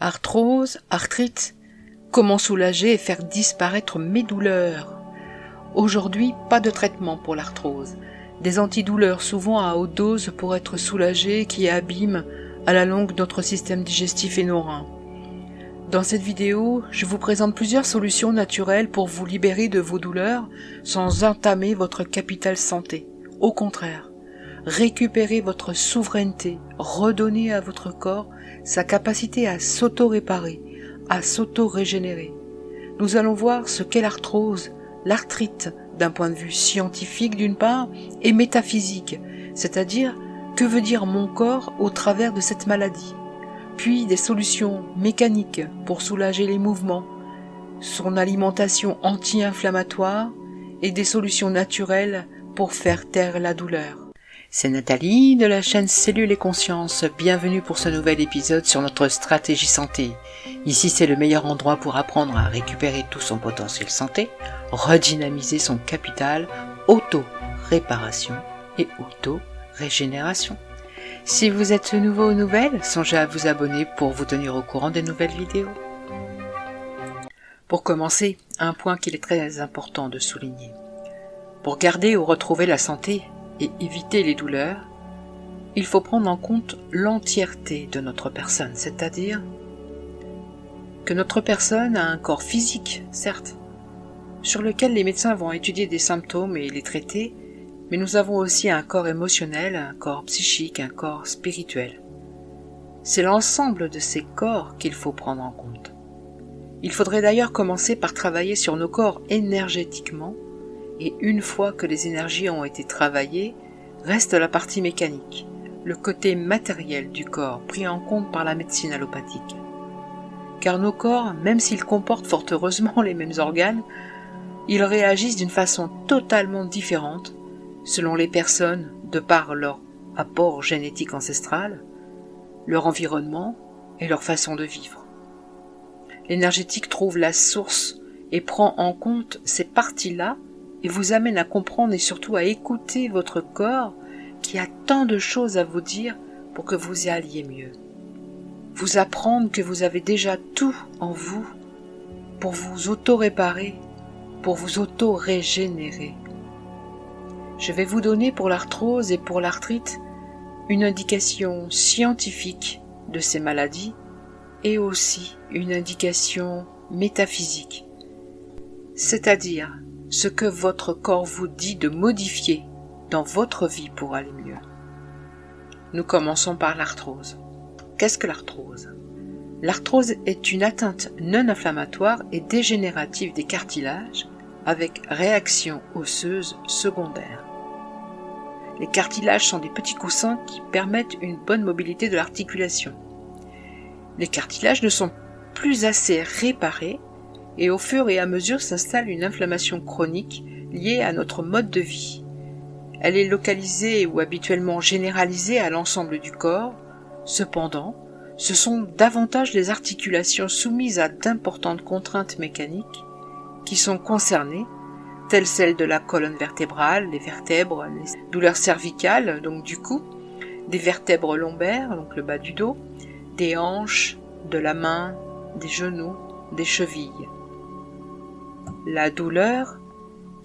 Arthrose, arthrite, comment soulager et faire disparaître mes douleurs? Aujourd'hui, pas de traitement pour l'arthrose. Des antidouleurs souvent à haute dose pour être soulagées qui abîment à la longue notre système digestif et nos reins. Dans cette vidéo, je vous présente plusieurs solutions naturelles pour vous libérer de vos douleurs sans entamer votre capital santé. Au contraire, récupérez votre souveraineté, redonnez à votre corps sa capacité à s'auto-réparer, à s'auto-régénérer. Nous allons voir ce qu'est l'arthrose, l'arthrite d'un point de vue scientifique d'une part et métaphysique, c'est-à-dire que veut dire mon corps au travers de cette maladie. Puis des solutions mécaniques pour soulager les mouvements, son alimentation anti-inflammatoire et des solutions naturelles pour faire taire la douleur. C'est Nathalie de la chaîne Cellules et Conscience. Bienvenue pour ce nouvel épisode sur notre stratégie santé. Ici, c'est le meilleur endroit pour apprendre à récupérer tout son potentiel santé, redynamiser son capital, auto-réparation et auto-régénération. Si vous êtes nouveau aux nouvelles, songez à vous abonner pour vous tenir au courant des nouvelles vidéos. Pour commencer, un point qu'il est très important de souligner. Pour garder ou retrouver la santé et éviter les douleurs, il faut prendre en compte l'entièreté de notre personne, c'est-à-dire que notre personne a un corps physique, certes, sur lequel les médecins vont étudier des symptômes et les traiter, mais nous avons aussi un corps émotionnel, un corps psychique, un corps spirituel. C'est l'ensemble de ces corps qu'il faut prendre en compte. Il faudrait d'ailleurs commencer par travailler sur nos corps énergétiquement, et une fois que les énergies ont été travaillées, reste la partie mécanique, le côté matériel du corps pris en compte par la médecine allopathique. Car nos corps, même s'ils comportent fort heureusement les mêmes organes, ils réagissent d'une façon totalement différente selon les personnes de par leur apport génétique ancestral, leur environnement et leur façon de vivre. L'énergétique trouve la source et prend en compte ces parties-là et vous amène à comprendre et surtout à écouter votre corps qui a tant de choses à vous dire pour que vous y alliez mieux. Vous apprendre que vous avez déjà tout en vous pour vous auto-réparer, pour vous auto-régénérer. Je vais vous donner pour l'arthrose et pour l'arthrite une indication scientifique de ces maladies et aussi une indication métaphysique, c'est-à-dire ce que votre corps vous dit de modifier dans votre vie pour aller mieux. Nous commençons par l'arthrose. Qu'est-ce que l'arthrose? L'arthrose est une atteinte non inflammatoire et dégénérative des cartilages avec réaction osseuse secondaire. Les cartilages sont des petits coussins qui permettent une bonne mobilité de l'articulation. Les cartilages ne sont plus assez réparés et au fur et à mesure s'installe une inflammation chronique liée à notre mode de vie. Elle est localisée ou habituellement généralisée à l'ensemble du corps. Cependant, ce sont davantage les articulations soumises à d'importantes contraintes mécaniques qui sont concernées, telles celles de la colonne vertébrale, les vertèbres, les douleurs cervicales, donc du cou, des vertèbres lombaires, donc le bas du dos, des hanches, de la main, des genoux, des chevilles. La douleur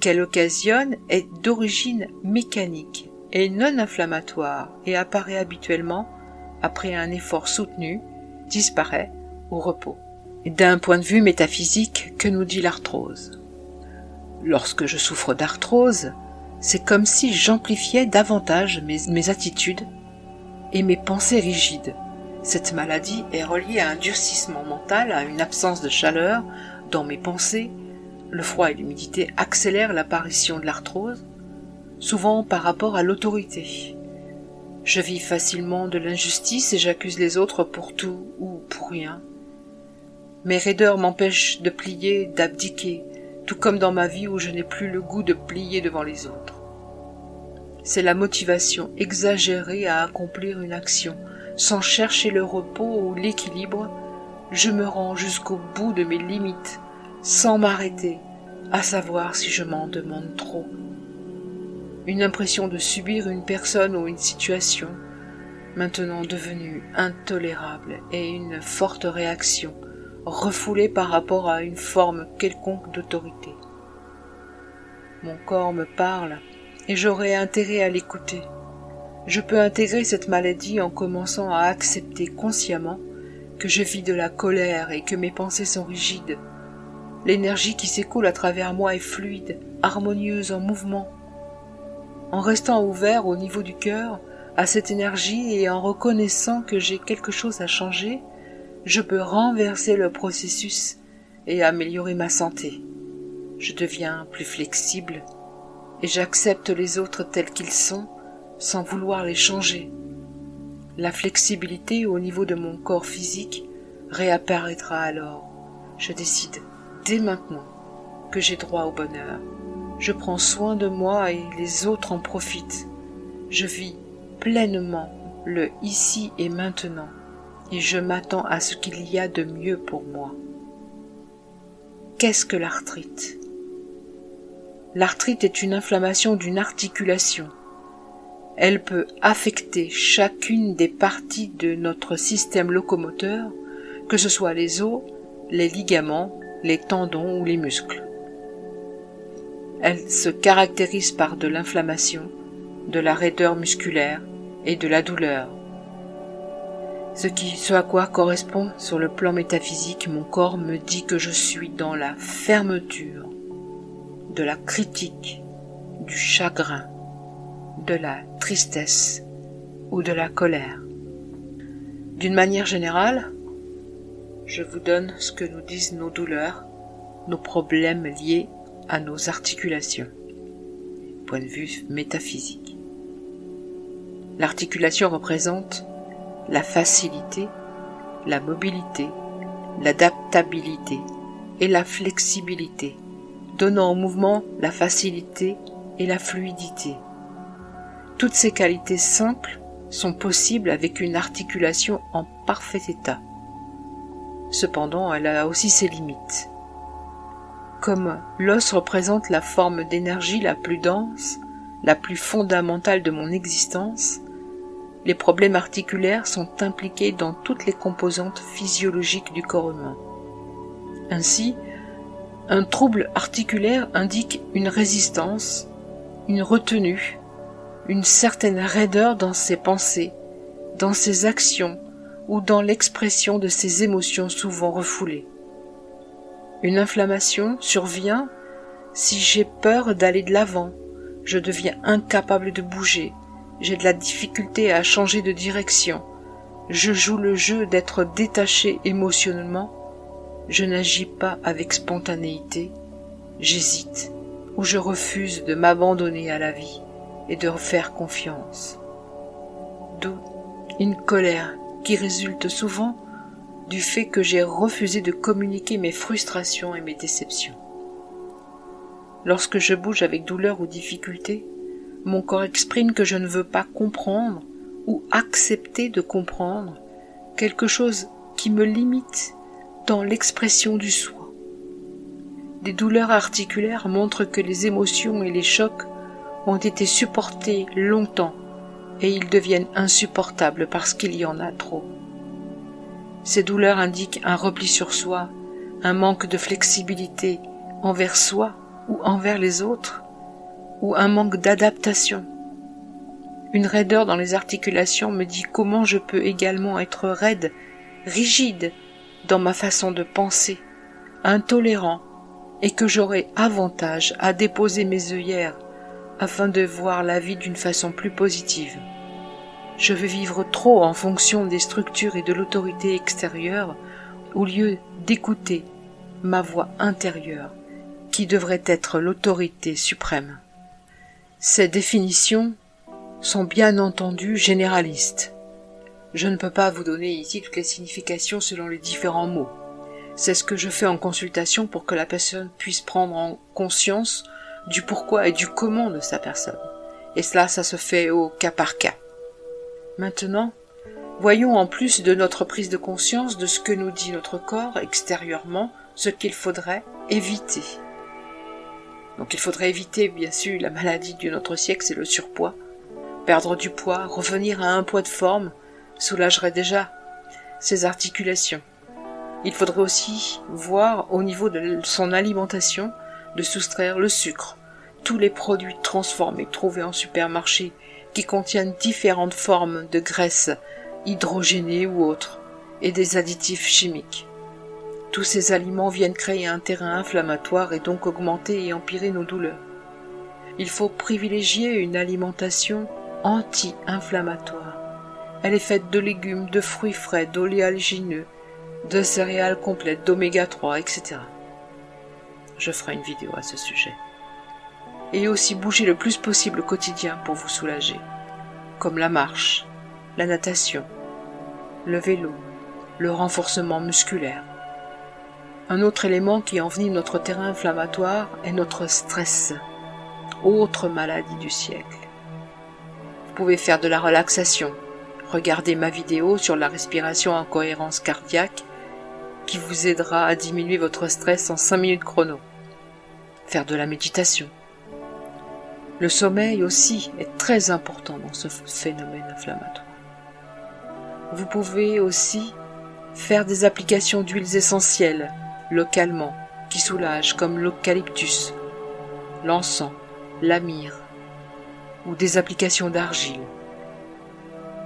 qu'elle occasionne est d'origine mécanique et non inflammatoire et apparaît habituellement après un effort soutenu, disparaît au repos. D'un point de vue métaphysique, que nous dit l'arthrose? Lorsque je souffre d'arthrose, c'est comme si j'amplifiais davantage mes attitudes et mes pensées rigides. Cette maladie est reliée à un durcissement mental, à une absence de chaleur dans mes pensées. Le froid et l'humidité accélèrent l'apparition de l'arthrose, souvent par rapport à l'autorité. Je vis facilement de l'injustice et j'accuse les autres pour tout ou pour rien. Mes raideurs m'empêchent de plier, d'abdiquer, tout comme dans ma vie où je n'ai plus le goût de plier devant les autres. C'est la motivation exagérée à accomplir une action, sans chercher le repos ou l'équilibre. Je me rends jusqu'au bout de mes limites, sans m'arrêter, à savoir si je m'en demande trop. Une impression de subir une personne ou une situation, maintenant devenu intolérable et une forte réaction, refoulée par rapport à une forme quelconque d'autorité. Mon corps me parle et j'aurai intérêt à l'écouter. Je peux intégrer cette maladie en commençant à accepter consciemment que je vis de la colère et que mes pensées sont rigides. L'énergie qui s'écoule à travers moi est fluide, harmonieuse, en mouvement. En restant ouvert au niveau du cœur à cette énergie et en reconnaissant que j'ai quelque chose à changer, je peux renverser le processus et améliorer ma santé. Je deviens plus flexible et j'accepte les autres tels qu'ils sont sans vouloir les changer. La flexibilité au niveau de mon corps physique réapparaîtra alors. Je décide dès maintenant que j'ai droit au bonheur. Je prends soin de moi et les autres en profitent. Je vis pleinement le ici et maintenant et je m'attends à ce qu'il y a de mieux pour moi. Qu'est-ce que l'arthrite ? L'arthrite est une inflammation d'une articulation. Elle peut affecter chacune des parties de notre système locomoteur, que ce soit les os, les ligaments, les tendons ou les muscles. Elle se caractérise par de l'inflammation, de la raideur musculaire et de la douleur. Ce à quoi correspond sur le plan métaphysique, mon corps me dit que je suis dans la fermeture, de la critique, du chagrin, de la tristesse ou de la colère. D'une manière générale, je vous donne ce que nous disent nos douleurs, nos problèmes liés à nos articulations, point de vue métaphysique. L'articulation représente la facilité, la mobilité, l'adaptabilité et la flexibilité, donnant au mouvement la facilité et la fluidité. Toutes ces qualités simples sont possibles avec une articulation en parfait état. Cependant, elle a aussi ses limites. Comme l'os représente la forme d'énergie la plus dense, la plus fondamentale de mon existence, les problèmes articulaires sont impliqués dans toutes les composantes physiologiques du corps humain. Ainsi, un trouble articulaire indique une résistance, une retenue, une certaine raideur dans ses pensées, dans ses actions ou dans l'expression de ses émotions souvent refoulées. Une inflammation survient si j'ai peur d'aller de l'avant, je deviens incapable de bouger, j'ai de la difficulté à changer de direction, je joue le jeu d'être détaché émotionnellement, je n'agis pas avec spontanéité, j'hésite ou je refuse de m'abandonner à la vie et de faire confiance. D'où une colère qui résulte souvent du fait que j'ai refusé de communiquer mes frustrations et mes déceptions. Lorsque je bouge avec douleur ou difficulté, mon corps exprime que je ne veux pas comprendre ou accepter de comprendre quelque chose qui me limite dans l'expression du soi. Des douleurs articulaires montrent que les émotions et les chocs ont été supportés longtemps et ils deviennent insupportables parce qu'il y en a trop. Ces douleurs indiquent un repli sur soi, un manque de flexibilité envers soi ou envers les autres, ou un manque d'adaptation. Une raideur dans les articulations me dit comment je peux également être raide, rigide dans ma façon de penser, intolérant, et que j'aurai avantage à déposer mes œillères afin de voir la vie d'une façon plus positive. Je veux vivre trop en fonction des structures et de l'autorité extérieure au lieu d'écouter ma voix intérieure qui devrait être l'autorité suprême. Ces définitions sont bien entendu généralistes. Je ne peux pas vous donner ici toutes les significations selon les différents mots. C'est ce que je fais en consultation pour que la personne puisse prendre en conscience du pourquoi et du comment de sa personne. Et cela, ça se fait au cas par cas. Maintenant, voyons en plus de notre prise de conscience de ce que nous dit notre corps extérieurement, ce qu'il faudrait éviter. Donc il faudrait éviter, bien sûr, la maladie de notre siècle, c'est le surpoids. Perdre du poids, revenir à un poids de forme, soulagerait déjà ses articulations. Il faudrait aussi voir au niveau de son alimentation de soustraire le sucre, tous les produits transformés trouvés en supermarché qui contiennent différentes formes de graisses hydrogénées ou autres, et des additifs chimiques. Tous ces aliments viennent créer un terrain inflammatoire et donc augmenter et empirer nos douleurs. Il faut privilégier une alimentation anti-inflammatoire. Elle est faite de légumes, de fruits frais, d'oléagineux, de céréales complètes, d'oméga 3, etc. Je ferai une vidéo à ce sujet. Et aussi bouger le plus possible au quotidien pour vous soulager, comme la marche, la natation, le vélo, le renforcement musculaire. Un autre élément qui envenime notre terrain inflammatoire est notre stress, autre maladie du siècle. Vous pouvez faire de la relaxation, regardez ma vidéo sur la respiration en cohérence cardiaque qui vous aidera à diminuer votre stress en 5 minutes chrono. Faire de la méditation. Le sommeil aussi est très important dans ce phénomène inflammatoire. Vous pouvez aussi faire des applications d'huiles essentielles localement qui soulagent comme l'eucalyptus, l'encens, la myrrhe ou des applications d'argile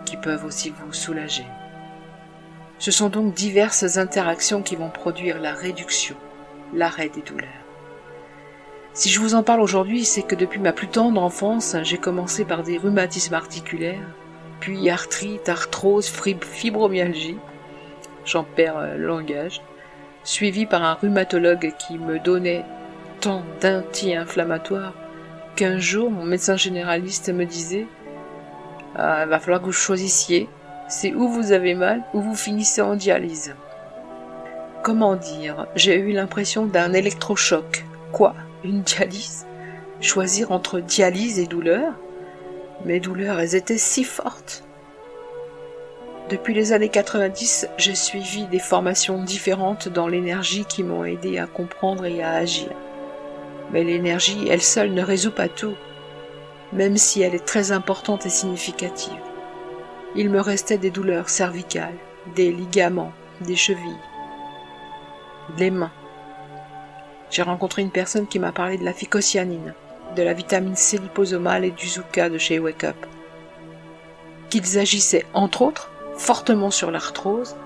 qui peuvent aussi vous soulager. Ce sont donc diverses interactions qui vont produire la réduction, l'arrêt des douleurs. Si je vous en parle aujourd'hui, c'est que depuis ma plus tendre enfance, j'ai commencé par des rhumatismes articulaires, puis arthrite, arthrose, fibromyalgie, j'en perds le langage, suivi par un rhumatologue qui me donnait tant d'anti-inflammatoires qu'un jour mon médecin généraliste me disait « il va falloir que vous choisissiez, c'est où vous avez mal ou vous finissez en dialyse ». Comment dire, j'ai eu l'impression d'un électrochoc. Quoi ? Une dialyse ? Choisir entre dialyse et douleur ? Mes douleurs, elles étaient si fortes. Depuis les années 90, j'ai suivi des formations différentes dans l'énergie qui m'ont aidé à comprendre et à agir. Mais l'énergie, elle seule, ne résout pas tout, même si elle est très importante et significative. Il me restait des douleurs cervicales, des ligaments, des chevilles, des mains. J'ai rencontré une personne qui m'a parlé de la phycocyanine, de la vitamine C liposomale et du Zucca de chez Wake Up. Qu'ils agissaient, entre autres, fortement sur l'arthrose,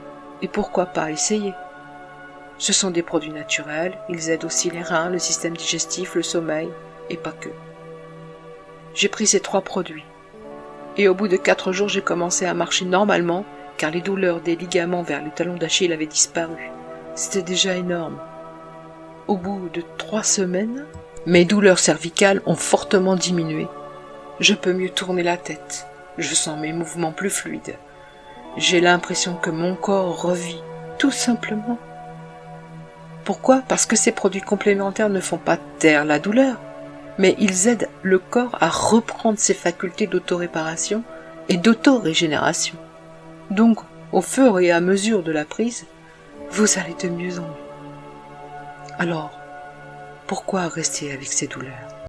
et pourquoi pas essayer. Ce sont des produits naturels, ils aident aussi les reins, le système digestif, le sommeil, et pas que. J'ai pris ces 3 produits, et au bout de 4 jours j'ai commencé à marcher normalement, car les douleurs des ligaments vers le talon d'Achille avaient disparu. C'était déjà énorme. Au bout de 3 semaines, mes douleurs cervicales ont fortement diminué. Je peux mieux tourner la tête, je sens mes mouvements plus fluides. J'ai l'impression que mon corps revit, tout simplement. Pourquoi ? Parce que ces produits complémentaires ne font pas taire la douleur, mais ils aident le corps à reprendre ses facultés d'autoréparation et d'autorégénération. Donc, au fur et à mesure de la prise, vous allez de mieux en mieux. Alors, pourquoi rester avec ces douleurs ?